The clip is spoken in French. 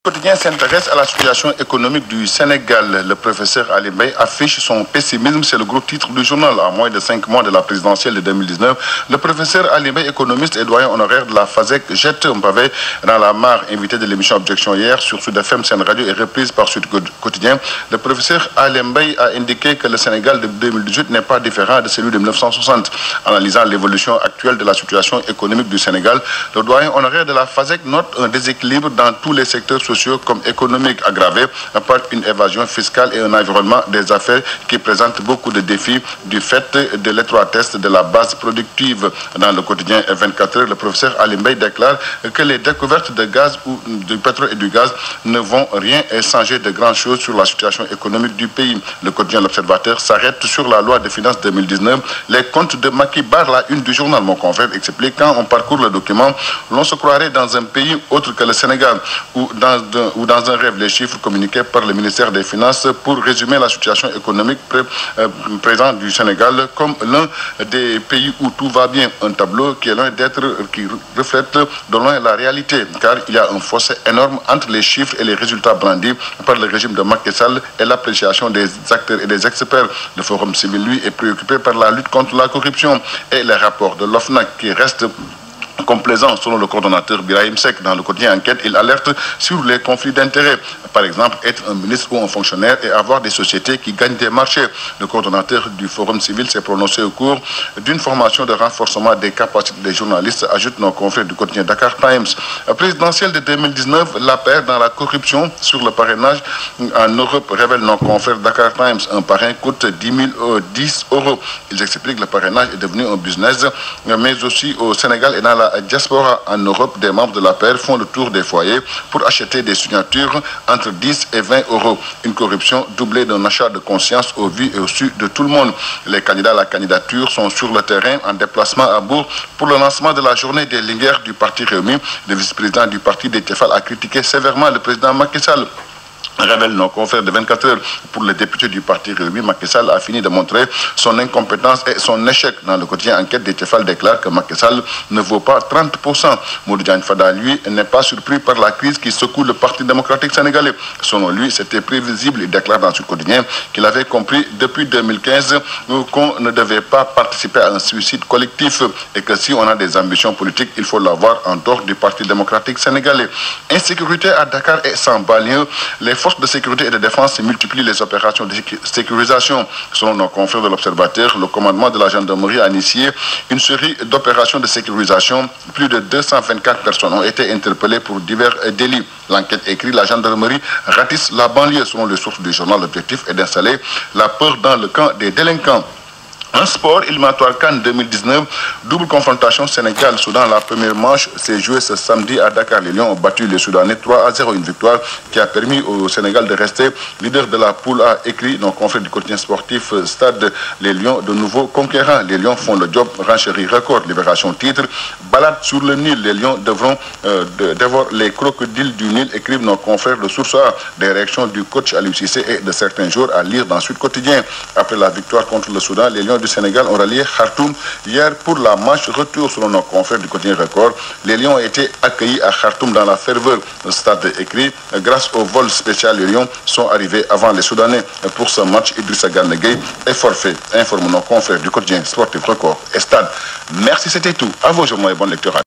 Le quotidien s'intéresse à la situation économique du Sénégal. Le professeur Ali Mbaye affiche son pessimisme, c'est le gros titre du journal. À moins de 5 mois de la présidentielle de 2019, le professeur Ali Mbaye, économiste et doyen honoraire de la FASEC, jette un pavé dans la mare. Invité de l'émission Objection hier sur Sud FM, Sen Radio et reprise par Sud Quotidien, le professeur Ali Mbaye a indiqué que le Sénégal de 2018 n'est pas différent de celui de 1960. Analysant l'évolution actuelle de la situation économique du Sénégal, le doyen honoraire de la FASEC note un déséquilibre dans tous les secteurs sociaux comme économique aggravé par une évasion fiscale et un environnement des affaires qui présente beaucoup de défis du fait de l'étroitesse de la base productive. Dans le quotidien 24 heures, le professeur Ali Mbaye déclare que les découvertes de gaz ou du pétrole et du gaz ne vont rien changer de grand chose sur la situation économique du pays. Le quotidien L'Observateur s'arrête sur la loi de finances 2019. Les comptes de Macky barrent la une du journal. Mon confrère explique quand on parcourt le document, l'on se croirait dans un pays autre que le Sénégal ou dans un rêve. Les chiffres communiqués par le ministère des Finances pour résumer la situation économique présente du Sénégal comme l'un des pays où tout va bien. Un tableau qui est loin d'être, qui reflète de loin la réalité, car il y a un fossé énorme entre les chiffres et les résultats brandis par le régime de Macky Sall et l'appréciation des acteurs et des experts. Le Forum civil, lui, est préoccupé par la lutte contre la corruption et les rapports de l'OFNAC qui restent complaisant selon le coordonnateur Birahim Seck. Dans le quotidien Enquête, il alerte sur les conflits d'intérêts. Par exemple, être un ministre ou un fonctionnaire et avoir des sociétés qui gagnent des marchés. Le coordonnateur du Forum civil s'est prononcé au cours d'une formation de renforcement des capacités des journalistes, ajoute nos confrères du quotidien Dakar Times. Présidentielle de 2019, la paire dans la corruption sur le parrainage en Europe, révèle nos confrères Dakar Times. Un parrain coûte 10 euros. Ils expliquent que le parrainage est devenu un business, mais aussi au Sénégal et dans la diaspora en Europe, des membres de la paire font le tour des foyers pour acheter des signatures entre 10 et 20 euros. Une corruption doublée d'un achat de conscience au vu et au su de tout le monde. Les candidats à la candidature sont sur le terrain en déplacement à Bourg pour le lancement de la journée des Linguères du parti Rewmi. Le vice-président du parti Déthié Fall a critiqué sévèrement le président Macky Sall. Révèle nos confrères de 24 heures. Pour le député du parti Rewmi, Macky Sall a fini de montrer son incompétence et son échec. Dans le quotidien Enquête, Déthié Fall déclare que Macky Sall ne vaut pas 30%. Modou Diagne Fada, lui, n'est pas surpris par la crise qui secoue le Parti démocratique sénégalais. Selon lui, c'était prévisible. Il déclare dans ce quotidien qu'il avait compris depuis 2015 qu'on ne devait pas participer à un suicide collectif et que si on a des ambitions politiques, il faut l'avoir en dehors du Parti démocratique sénégalais. Insécurité à Dakar et sans banlieue. Les forces de sécurité et de défense multiplient les opérations de sécurisation. Selon nos confrères de l'Observateur, le commandement de la gendarmerie a initié une série d'opérations de sécurisation. Plus de 224 personnes ont été interpellées pour divers délits. L'enquête écrit: la gendarmerie ratisse la banlieue. Selon les sources du journal, l'objectif est d'installer la peur dans le camp des délinquants. Un sport éliminatoire CAN 2019, double confrontation Sénégal-Soudan. La première manche s'est jouée ce samedi à Dakar. Les Lions ont battu les Soudanais 3-0, une victoire qui a permis au Sénégal de rester leader de la poule A. Écrit nos confrères du quotidien sportif Stade, les Lions de nouveau conquérants. Les Lions font le job, renchérie record. Libération titre, balade sur le Nil. Les Lions devront dévorer les crocodiles du Nil, écrivent nos confrères de Source A. Des réactions du coach Aliou Cissé et de certains jours à lire dans Sud Quotidien. Après la victoire contre le Soudan, les Lions du Sénégal ont rallié Khartoum hier pour la match retour. Selon nos confrères du quotidien Record, les Lions ont été accueillis à Khartoum dans la ferveur. Le Stade écrit: grâce au vol spécial, les Lions sont arrivés avant les Soudanais. Pour ce match, Idrissa Gana Gueye est forfait, informe nos confrères du quotidien sportif Record et Stade. Merci, c'était tout. À vos journaux et bonne lecture à